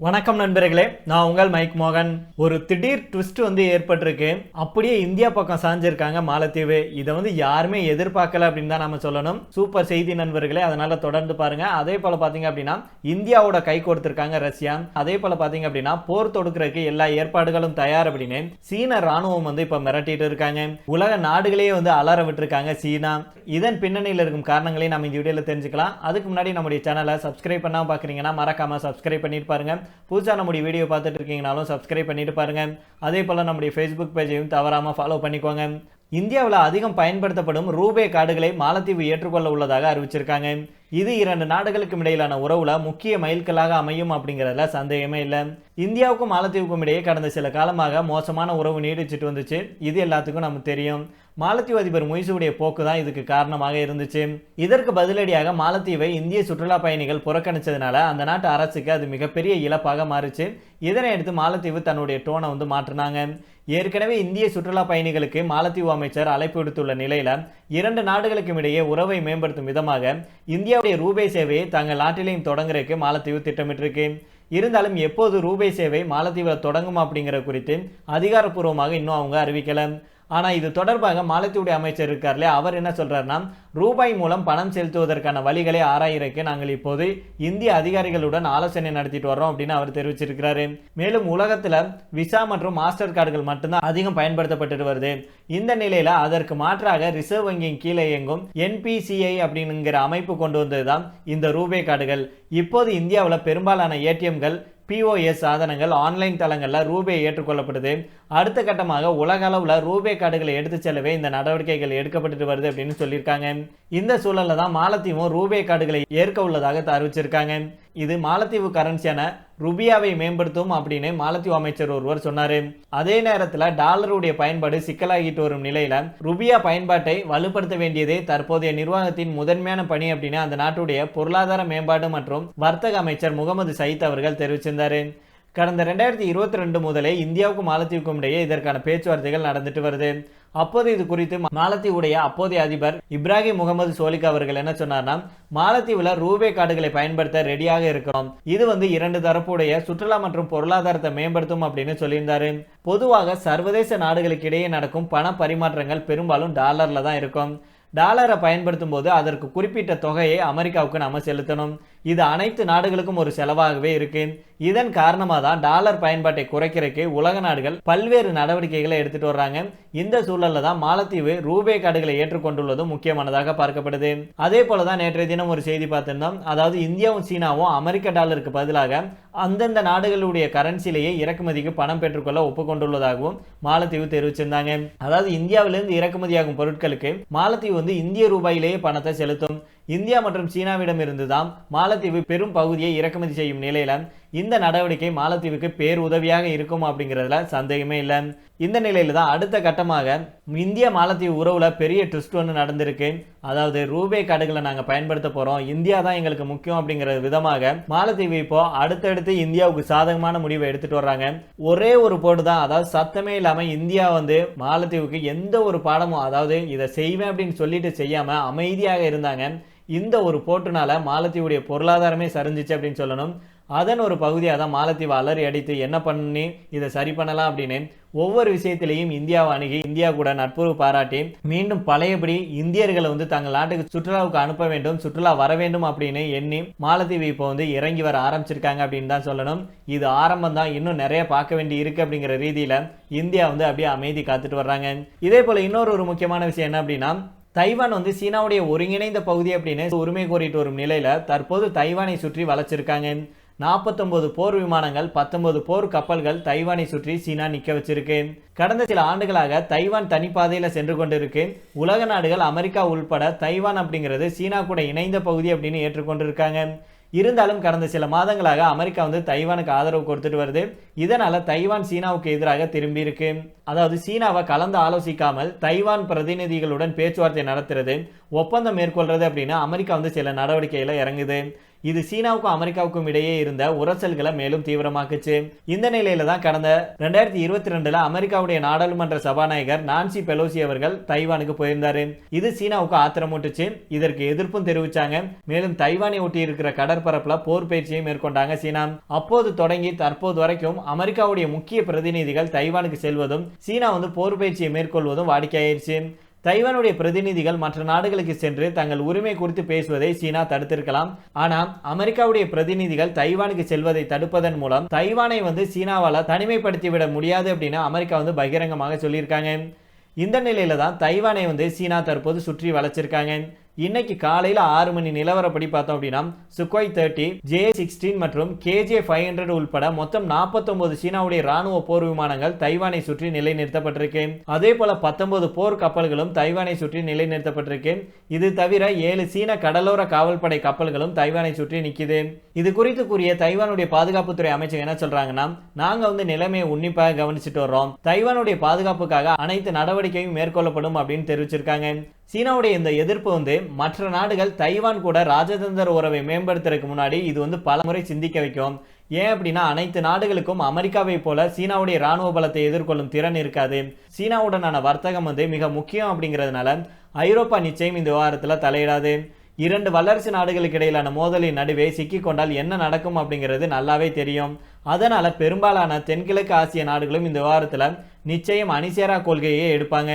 வணக்கம் நண்பர்களே, நான் உங்கள் மைக் மோகன். ஒரு திடீர் ட்விஸ்ட் ஏற்பட்டிருக்கு. அப்படியே இந்தியா பக்கம் சாஞ்சிருக்காங்க மாலத்தீவு. இதை யாருமே எதிர்பார்க்கல அப்படின்னு தான் நம்ம சொல்லணும். சூப்பர் செய்தி நண்பர்களே, அதனால தொடர்ந்து பாருங்க. அதே போல பாத்தீங்க அப்படின்னா இந்தியாவோட கை கொடுத்திருக்காங்க ரஷ்யா. அதே போல பாத்தீங்க அப்படின்னா போர் தொடுக்கிறதுக்கு எல்லா ஏற்பாடுகளும் தயார் அப்படின்னு சீன ராணுவம் இப்ப மிரட்டிட்டு இருக்காங்க. உலக நாடுகளே அலற விட்டுருக்காங்க சீனா. இதன் பின்னணியில் இருக்கும் காரணங்களை நம்ம இந்த வீடியோல தெரிஞ்சுக்கலாம். அதுக்கு முன்னாடி நம்முடைய சேனலை சப்ஸ்கிரைப் பண்ணாம பாக்குறீங்கன்னா மறக்காம சப்ஸ்கிரைப் பண்ணிட்டு பாருங்க. புதுசாக நம்முடைய வீடியோ பார்த்துட்டு இருக்கீங்கனாலும் சப்ஸ்கிரைப் பண்ணிட்டு பாருங்க. அதே போல நம்முடைய ஃபேஸ்புக் பேஜையும் தவறாம ஃபாலோ பண்ணிக்கோங்க. இந்தியாவில் அதிகம் பயன்படுத்தப்படும் ரூபே கார்டுகளை மாலத்தீவு ஏற்றுக்கொள்ள உள்ளதாக அறிவிச்சிருக்காங்க. இது இரண்டு நாடுகளுக்கும் இடையிலான உறவுல முக்கிய மைல்கல்லாக அமையும் அப்படிங்கிறதுல சந்தேகமே இல்லை. இந்தியாவுக்கும் மாலத்தீவுக்கும் இடையே கடந்த சில காலமாக மோசமான உறவு நீடிச்சிட்டு வந்துச்சு. இது எல்லாத்துக்கும் நமக்கு தெரியும். மாலத்தீவு அதிபர் முய்சுடைய போக்கு தான் இதுக்கு காரணமாக இருந்துச்சு. இதற்கு பதிலடியாக மாலத்தீவை இந்திய சுற்றுலா பயணிகள் புறக்கணிச்சதுனால அந்த நாட்டு அரசுக்கு அது மிகப்பெரிய இழப்பாக மாறுச்சு. இதனை அடுத்து மாலத்தீவு தன்னுடைய டோனை மாற்றினாங்க. ஏற்கனவே இந்திய சுற்றுலா பயணிகளுக்கு மாலத்தீவு அமைச்சர் அழைப்பு விடுத்துள்ள நிலையில இரண்டு நாடுகளுக்கும் இடையே உறவை மேம்படுத்தும் விதமாக இந்தியாவுடைய ரூபே சேவையை தங்கள் நாட்டிலையும் தொடங்குறதுக்கு மாலத்தீவு திட்டமிட்டிருக்கு. இருந்தாலும் எப்போது ரூபே சேவை மாலத்தீவில் தொடங்கும் அப்படிங்கிற குறித்து அதிகாரப்பூர்வமாக இன்னும் அவங்க அறிவிக்கல. ஆனா இது தொடர்பாக மாலத்தீவுடைய அமைச்சர் இருக்கார்ல, அவர் என்ன சொல்றாருன்னா, ரூபாய் மூலம் பணம் செலுத்துவதற்கான வழிகளை ஆராயிறதுக்கு நாங்கள் இப்போது இந்திய அதிகாரிகளுடன் ஆலோசனை நடத்திட்டு வர்றோம் அப்படின்னு அவர் தெரிவிச்சிருக்கிறாரு. மேலும் உலகத்துல விசா மற்றும் மாஸ்டர் கார்டுகள் மட்டும்தான் அதிகம் பயன்படுத்தப்பட்டு வருது. இந்த நிலையில அதற்கு மாற்றாக ரிசர்வ் வங்கியின் கீழே இயங்கும் என்பிசிஐ அப்படிங்கிற அமைப்பு கொண்டு வந்ததுதான் இந்த ரூபே கார்டுகள். இப்போது இந்தியாவில் பெரும்பாலான ஏடிஎம்கள், பிஓஎஸ் சாதனங்கள், ஆன்லைன் தளங்களில் ரூபே ஏற்றுக்கொள்ளப்படுது. அடுத்த கட்டமாக உலக அளவில் ரூபே கார்டுகளை எடுத்து செல்லவே இந்த நடவடிக்கைகள் எடுக்கப்பட்டு வருது அப்படின்னு சொல்லியிருக்காங்க. இந்த சூழல்ல தான் மாலத்தீவும் ரூபே கார்டுகளை ஏற்க உள்ளதாக அறிவிச்சிருக்காங்க. இது மாலத்தீவு கரன்சியான ருபியாவை மேம்படுத்தும் அப்படின்னு மாலத்தீவு அமைச்சர் ஒருவர் சொன்னாரு. அதே நேரத்தில் டாலருடைய பயன்பாடு சிக்கலாகிட்டு வரும் நிலையில ருபியா பயன்பாட்டை வலுப்படுத்த வேண்டியதே தற்போதைய நிர்வாகத்தின் முதன்மையான பணி அப்படின்னு அந்த நாட்டுடைய பொருளாதார மேம்பாடு மற்றும் வர்த்தக அமைச்சர் முகமது சயீத் அவர்கள் தெரிவிச்சிருந்தாரு. கடந்த 2022 முதலே இந்தியாவுக்கும் மாலத்தீவுக்கும் இடையே இதற்கான பேச்சுவார்த்தைகள் நடந்துட்டு வருது. அப்போது இது குறித்து மாலத்தீவுடைய அப்போதைய அதிபர் இப்ராஹிம் முகமது சோலிக் அவர்கள் என்ன சொன்னார்னா, மாலத்தீவுல ரூபே கார்டுகளை பயன்படுத்த ரெடியாக இருக்கிறோம். இது இரண்டு தரப்புடைய சுற்றுலா மற்றும் பொருளாதாரத்தை மேம்படுத்தும் அப்படின்னு சொல்லியிருந்தாரு. பொதுவாக சர்வதேச நாடுகளுக்கு இடையே நடக்கும் பண பரிமாற்றங்கள் பெரும்பாலும் டாலர்ல தான் இருக்கும். டாலரை பயன்படுத்தும் போது அதற்கு குறிப்பிட்ட தொகையை அமெரிக்காவுக்கு நம்ம செலுத்தணும். இது அனைத்து நாடுகளுக்கும் ஒரு செலவாகவே இருக்கு. இதன் காரணமாக தான் டாலர் பயன்பாட்டை குறைக்கிறதுக்கு உலக நாடுகள் பல்வேறு நடவடிக்கைகளை எடுத்துட்டு வர்றாங்க. இந்த சூழல்ல தான் மாலத்தீவு ரூபே கார்டுகளை ஏற்றுக்கொண்டுள்ளதும் முக்கியமானதாக பார்க்கப்படுது. அதே போலதான் நேற்றைய தினம் ஒரு செய்தி பார்த்திருந்தோம். அதாவது இந்தியாவும் சீனாவும் அமெரிக்க டாலருக்கு பதிலாக அந்தந்த நாடுகளுடைய கரன்சிலேயே இறக்குமதிக்கு பணம் பெற்றுக்கொள்ள ஒப்புக்கொண்டுள்ளதாகவும் மாலத்தீவு தெரிவிச்சிருந்தாங்க. அதாவது இந்தியாவிலிருந்து இறக்குமதியாகும் பொருட்களுக்கு மாலத்தீவு இந்திய ரூபாயிலேயே பணத்தை செலுத்தும். இந்தியா மற்றும் சீனாவிடம் இருந்துதான் மாலத்தீவு பெரும் பகுதியை இறக்குமதி செய்யும் நிலையில இந்த நடவடிக்கை மாலத்தீவுக்கு பேர் உதவியாக இருக்கும் அப்படிங்கிறதுல சந்தேகமே இல்லை. இந்த நிலையில தான் அடுத்த கட்டமாக இந்திய மாலத்தீவு உறவுல பெரிய ட்விஸ்ட் நடந்திருக்கு. அதாவது ரூபே கார்டுகளை நாங்க பயன்படுத்த போறோம், இந்தியா தான் எங்களுக்கு முக்கியம் அப்படிங்கிற விதமாக மாலத்தீவு இப்போ அடுத்தடுத்து இந்தியாவுக்கு சாதகமான முடிவை எடுத்துட்டு வர்றாங்க. ஒரே ஒரு போடு தான், அதாவது சத்தமே இல்லாம இந்தியா மாலத்தீவுக்கு எந்த ஒரு பாடமும், அதாவது இதை செய்வேன் அப்படின்னு சொல்லிட்டு செய்யாம அமைதியாக இருந்தாங்க. இந்த ஒரு போட்டுனால மாலத்தீவுடைய பொருளாதாரமே சரிஞ்சிச்சு அப்படின்னு சொல்லணும். அதன் ஒரு பகுதியாக தான் மாலத்தீவு அலறி அடித்து என்ன பண்ணி இதை சரி பண்ணலாம் அப்படின்னு ஒவ்வொரு விஷயத்திலையும் இந்தியாவை அணுகி இந்தியா கூட நட்புறவு பாராட்டி மீண்டும் பழையபடி இந்தியர்களை தங்கள் நாட்டுக்கு சுற்றுலாவுக்கு அனுப்ப வேண்டும், சுற்றுலா வர வேண்டும் அப்படின்னு எண்ணி மாலத்தீவு இப்போ இறங்கி வர ஆரம்பிச்சிருக்காங்க அப்படின்னு தான் சொல்லணும். இது ஆரம்பம் தான், இன்னும் நிறைய பார்க்க வேண்டி இருக்கு அப்படிங்கிற ரீதியில இந்தியா அப்படியே அமைதி காத்துட்டு வர்றாங்க. இதே போல இன்னொரு முக்கியமான விஷயம் என்ன அப்படின்னா, தைவான் சீனாவுடைய ஒருங்கிணைந்த பகுதி அப்படின்னு உரிமை கோரிட்டு வரும் நிலையில தற்போது தைவானை சுற்றி வளைச்சிருக்காங்க. 49 போர் விமானங்கள், 19 போர் கப்பல்கள் தைவானை சுற்றி சீனா நிக்க வச்சிருக்கு. கடந்த சில ஆண்டுகளாக தைவான் தனிப்பாதையில சென்று கொண்டிருக்கு. உலக நாடுகள் அமெரிக்கா உள்பட தைவான் அப்படிங்கிறது சீனா கூட இணைந்த பகுதி அப்படின்னு ஏற்றுக்கொண்டிருக்காங்க. இருந்தாலும் கடந்த சில மாதங்களாக அமெரிக்கா தைவானுக்கு ஆதரவு கொடுத்துட்டு வருது. இதனால தைவான் சீனாவுக்கு எதிராக திரும்பி இருக்கு. அதாவது சீனாவை கலந்து ஆலோசிக்காமல் தைவான் பிரதிநிதிகளுடன் பேச்சுவார்த்தை நடத்துறது, ஒப்பந்தம் மேற்கொள்றது அப்படின்னு அமெரிக்கா சில நடவடிக்கையில இறங்குது. இது சீனாவுக்கும் அமெரிக்காவுக்கும் இடையே இருந்த உரசல்களை மேலும் தீவிரமாக்குச்சு. இந்த நிலையில தான் கடந்த 2022 அமெரிக்காவுடைய நாடாளுமன்ற சபாநாயகர் நான்சி பெலோசி அவர்கள் தைவானுக்கு போயிருந்தாரு. இது சீனாவுக்கு ஆத்திரமூட்டுச்சு. இதற்கு எதிர்ப்பும் தெரிவிச்சாங்க. மேலும் தைவானை ஒட்டி இருக்கிற கடற்பரப்புல போர் பயிற்சியை மேற்கொண்டாங்க சீனா. அப்போது தொடங்கி தற்போது வரைக்கும் அமெரிக்காவுடைய முக்கிய பிரதிநிதிகள் தைவானுக்கு செல்வதும் சீனா போர் பயிற்சியை மேற்கொள்வதும் வாடிக்கையாயிருச்சு. தைவானுடைய பிரதிநிதிகள் மற்ற நாடுகளுக்கு சென்று தங்கள் உரிமை குறித்து பேசுவதை சீனா தடுத்திருக்கலாம். ஆனால் அமெரிக்காவுடைய பிரதிநிதிகள் தைவானுக்கு செல்வதை தடுப்பதன் மூலம் தைவானை சீனாவால தனிமைப்படுத்திவிட முடியாது அப்படின்னு அமெரிக்கா பகிரங்கமாக சொல்லியிருக்காங்க. இந்த நிலையில தான் தைவானை சீனா தற்போது சுற்றி வளைச்சிருக்காங்க. இன்னைக்கு காலையில் 6 மணி நிலவரப்படி பார்த்தோம் அப்படின்னா சுகோய் 30, J-16 மற்றும் KJ-500 உள்பட மொத்தம் 49 சீனாவுடைய ராணுவ போர் விமானங்கள் தைவானை சுற்றி நிலைநிறுத்தப்பட்டிருக்கு. அதே போல 19 போர் கப்பல்களும் தைவானை சுற்றி நிலைநிறுத்தப்பட்டிருக்கு. இது தவிர 7 சீன கடலோர காவல்படை கப்பல்களும் தைவானை சுற்றி நிக்குது. இது குறித்து கூறிய தைவானுடைய பாதுகாப்புத்துறை அமைச்சர் என்ன சொல்றாங்கன்னா, நாங்க நிலைமையை உன்னிப்பாக கவனிச்சுட்டு வர்றோம். தைவானுடைய பாதுகாப்புக்காக அனைத்து நடவடிக்கையும் மேற்கொள்ளப்படும் அப்படின்னு தெரிவிச்சிருக்காங்க. சீனாவுடைய இந்த எதிர்ப்பு மற்ற நாடுகள் தைவான் கூட ராஜதந்திர உறவை மேம்படுத்துறதுக்கு முன்னாடி இது பல முறை சிந்திக்க வைக்கும். ஏன் அப்படின்னா அனைத்து நாடுகளுக்கும் அமெரிக்காவை போல சீனாவுடைய ராணுவ பலத்தை எதிர்கொள்ளும் திறன் இருக்காது. சீனாவுடனான வர்த்தகம் மிக முக்கியம் அப்படிங்கிறதுனால ஐரோப்பா நிச்சயம் இந்த விவகாரத்தில் தலையிடாது. 2 வல்லரசு நாடுகளுக்கு இடையிலான மோதலின் நடுவே சிக்கிக்கொண்டால் என்ன நடக்கும் அப்படிங்கிறது நல்லாவே தெரியும். அதனால பெரும்பாலான தென்கிழக்கு ஆசிய நாடுகளும் இந்த விவகாரத்தில் நிச்சயம் அணிசேரா கொள்கையை எடுப்பாங்க.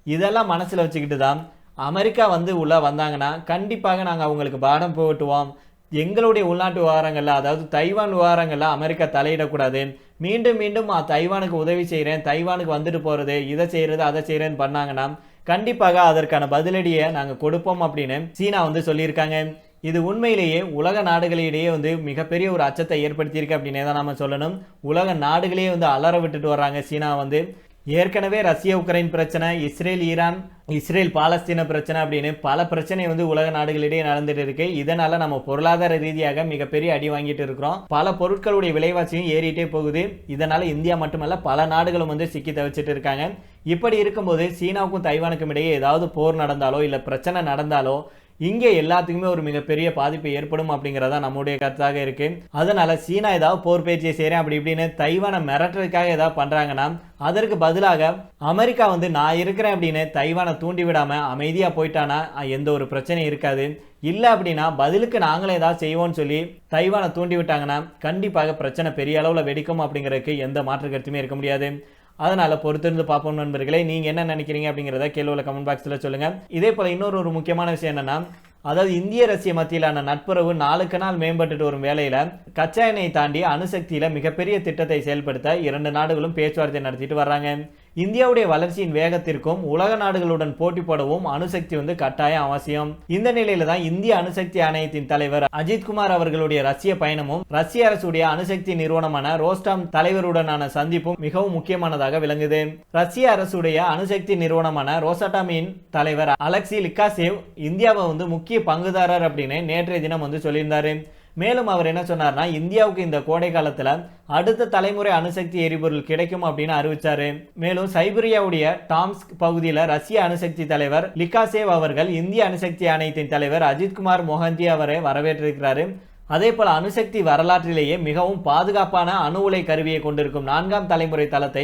இதெல்லாம் மனசுல வச்சுக்கிட்டு தான் அமெரிக்கா உள்ள வந்தாங்கன்னா கண்டிப்பாக நாங்கள் அவங்களுக்கு பாடம் போட்டுவோம். எங்களுடைய உள்நாட்டு விவகாரங்கள்ல, அதாவது தைவான் விவகாரங்கள்ல அமெரிக்கா தலையிடக்கூடாது. மீண்டும் மீண்டும் தைவானுக்கு உதவி செய்கிறேன், தைவானுக்கு வந்துட்டு போறது, இதை செய்யறது அதை செய்யறேன்னு பண்ணாங்கன்னா கண்டிப்பாக அதற்கான பதிலடியை நாங்கள் கொடுப்போம் அப்படின்னு சீனா சொல்லியிருக்காங்க. இது உண்மையிலேயே உலக நாடுகளிடையே மிகப்பெரிய ஒரு அச்சத்தை ஏற்படுத்தியிருக்கு அப்படின்னே தான் நம்ம சொல்லணும். உலக நாடுகளே அலற விட்டுட்டு வர்றாங்க. சீனா ஏற்கனவே ரஷ்யா உக்ரைன் பிரச்சனை, இஸ்ரேல் ஈரான், இஸ்ரேல் பாலஸ்தீன பிரச்சனை அப்படின்னு பல பிரச்சனை உலக நாடுகளிடையே நடந்துட்டு இருக்கு. இதனால நம்ம பொருளாதார ரீதியாக மிகப்பெரிய அடி வாங்கிட்டு இருக்கிறோம். பல பொருட்களுடைய விலைவாசியும் ஏறிட்டே போகுது. இதனால இந்தியா மட்டுமல்ல பல நாடுகளும் சிக்கி தவிச்சிட்டு இருக்காங்க. இப்படி இருக்கும்போது சீனாவுக்கும் தைவானுக்கும் இடையே ஏதாவது போர் நடந்தாலோ இல்ல பிரச்சனை நடந்தாலோ இங்கே எல்லாத்துக்குமே ஒரு மிகப்பெரிய பாதிப்பு ஏற்படும் அப்படிங்கிறதா நம்முடைய கருத்தாக இருக்கு. அதனால சீனா ஏதாவது போர் பேச்சை செய்யறேன் அப்படி இப்படின்னு தைவானை மிரட்டுறதுக்காக ஏதாவது பண்றாங்கன்னா அதற்கு பதிலாக அமெரிக்கா நான் இருக்கிறேன் அப்படின்னு தைவானை தூண்டி விடாம அமைதியா போயிட்டானா எந்த ஒரு பிரச்சனையும் இருக்காது. இல்லை அப்படின்னா பதிலுக்கு நாங்களே ஏதாவது செய்வோம்னு சொல்லி தைவானை தூண்டி விட்டாங்கன்னா கண்டிப்பாக பிரச்சனை பெரிய அளவில் வெடிக்கும் அப்படிங்கிறதுக்கு எந்த மாற்று கருத்துமே இருக்க முடியாது. அதனால பொறுத்திருந்து பார்ப்போம் நண்பர்களே. நீங்க என்ன நினைக்கிறீங்க அப்படிங்கிறத கேள்வியில கமெண்ட் பாக்ஸ்ல சொல்லுங்க. இதே போல இன்னொரு முக்கியமான விஷயம் என்னன்னா, அதாவது இந்திய ரஷ்ய மத்தியிலான நட்புறவு நாளுக்கு நாள் மேம்பட்டு வரும் வேளையில கச்சா எண்ணெய் தாண்டி அணுசக்தியில மிகப்பெரிய திட்டத்தை செயல்படுத்த 2 நாடுகளும் பேச்சுவார்த்தை நடத்திட்டு வர்றாங்க. இந்தியாவுடைய வளர்ச்சியின் வேகத்திற்கும் உலக நாடுகளுடன் போட்டி போடவும் அணுசக்தி கட்டாயம் அவசியம். இந்த நிலையில தான் இந்திய அணுசக்தி ஆணையத்தின் தலைவர் அஜித் குமார் அவர்களுடைய ரஷ்ய பயணமும் ரஷ்ய அரசுடைய அணுசக்தி நிறுவனமான ரோஸ்டாம் தலைவருடனான சந்திப்பும் மிகவும் முக்கியமானதாக விளங்குது. ரஷ்ய அரசுடைய அணுசக்தி நிறுவனமான ரோசாட்டாமின் தலைவர் அலெக்சி லிகாசேவ் இந்தியாவை முக்கிய பங்குதாரர் அப்படின்னு நேற்றைய தினம் சொல்லியிருந்தாரு. மேலும் அவர் என்ன சொன்னார்னா, இந்தியாவுக்கு இந்த கோடை காலத்துல அடுத்த தலைமுறை அணுசக்தி எரிபொருள் கிடைக்கும் அப்படின்னு அறிவிச்சாரு. மேலும் சைபீரியாவுடைய டாம்ஸ்க் பகுதியில் ரஷ்ய அணுசக்தி தலைவர் லிகாசேவ் அவர்கள் இந்திய அணுசக்தி ஆணையத்தின் தலைவர் அஜித் குமார் மோகந்தி அவரை வரவேற்றிருக்கிறாரு. அதே போல அணுசக்தி வரலாற்றிலேயே மிகவும் பாதுகாப்பான அணு உலை கருவியை கொண்டிருக்கும் 4ஆம் தலைமுறை தளத்தை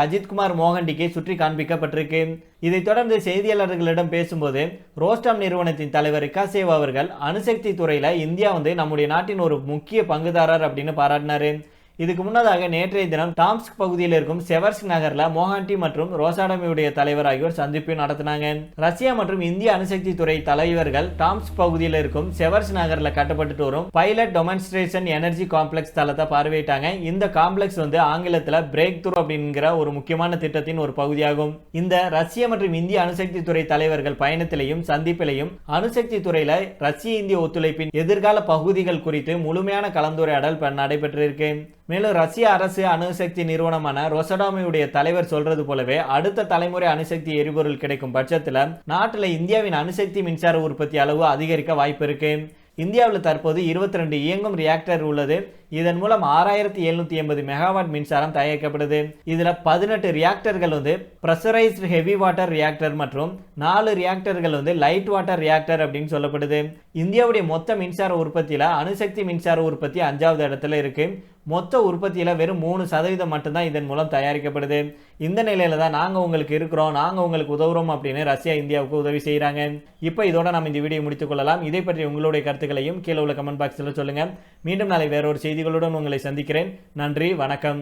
அஜித் குமார் மோகண்டிக்கு சுற்றி காண்பிக்கப்பட்டிருக்கு. இதைத் தொடர்ந்து செய்தியாளர்களிடம் பேசும்போது ரோஸ்டாம் நிறுவனத்தின் தலைவர் லிகாசேவ் அவர்கள் அணுசக்தி துறையில இந்தியா நம்முடைய நாட்டின் ஒரு முக்கிய பங்குதாரர் அப்படின்னு பாராட்டினாரு. இதுக்கு முன்னதாக நேற்றைய தினம் டாம்ஸ்க் பகுதியில் இருக்கும் செவர்ஸ்க் நகர்ல மோஹாண்டி மற்றும் ரோசாடமியுடைய தலைவர் ஆகியோர் சந்திப்பு நடத்தினாங்க. ரஷ்யா மற்றும் இந்திய அணுசக்தி துறை தலைவர்கள் டாம்ஸ்க் பகுதியில் இருக்கும் செவர்ஸ் நகர்ல கட்டப்பட்டு வரும் பைலட் டெமான்ஸ்ட்ரேஷன் எனர்ஜி காம்ப்ளெக்ஸ் தளத்தை பார்வையிட்டாங்க. இந்த காம்ப்ளெக்ஸ் ஆங்கிலத்துல பிரேக் த்ரூ அப்படிங்கிற ஒரு முக்கியமான திட்டத்தின் ஒரு பகுதியாகும். இந்த ரஷ்ய மற்றும் இந்திய அணுசக்தி துறை தலைவர்கள் பயணத்திலையும் சந்திப்பிலையும் அணுசக்தி துறையில ரஷ்ய இந்திய ஒத்துழைப்பின் எதிர்கால பகுதிகள் குறித்து முழுமையான கலந்துரையாடல் நடைபெற்றிருக்கு. மேலும் ரஷ்ய அரசு அணுசக்தி நிறுவனமான ரோசடாமியுடைய தலைவர் சொல்றது போலவே அடுத்த தலைமுறை அணுசக்தி எரிபொருள் கிடைக்கும் பட்சத்துல நாட்டில் இந்தியாவின் அணுசக்தி மின்சார உற்பத்தி அளவு அதிகரிக்க வாய்ப்பு இருக்கு. இந்தியாவில் தற்போது 22 இயங்கும் ரியாக்டர் உள்ளது. இதன் மூலம் 6780 மெகாவாட் மின்சாரம் தயாரிக்கப்படுது. இதுல 18 ரியாக்டர்கள் வந்து பிரஷரைஸ்டு ஹெவி வாட்டர் ரியாக்டர் மற்றும் 4 ரியாக்டர்கள் வந்து லைட் வாட்டர் ரியாக்டர் அப்படின்னு சொல்லப்படுது. இந்தியாவுடைய மொத்த மின்சார உற்பத்தியில அணுசக்தி மின்சார உற்பத்தி 5வது இடத்துல இருக்கு. மொத்த உற்பத்தியில வெறும் 3% மட்டும்தான் இதன் மூலம் தயாரிக்கப்படுது. இந்த நிலையில தான் நாங்க உங்களுக்கு இருக்கிறோம், நாங்க உங்களுக்கு உதவுறோம் அப்படின்னு ரஷ்யா இந்தியாவுக்கு உதவி செய்யறாங்க. இப்போ இதோட நம்ம இந்த வீடியோ முடித்துக் கொள்ளலாம். இதை பற்றி உங்களுடைய கருத்துக்களையும் கீழே உள்ள கமெண்ட் பாக்ஸ்ல சொல்லுங்க. மீண்டும் நாளை வேறொரு செய்திகளுடன் உங்களை சந்திக்கிறேன். நன்றி, வணக்கம்.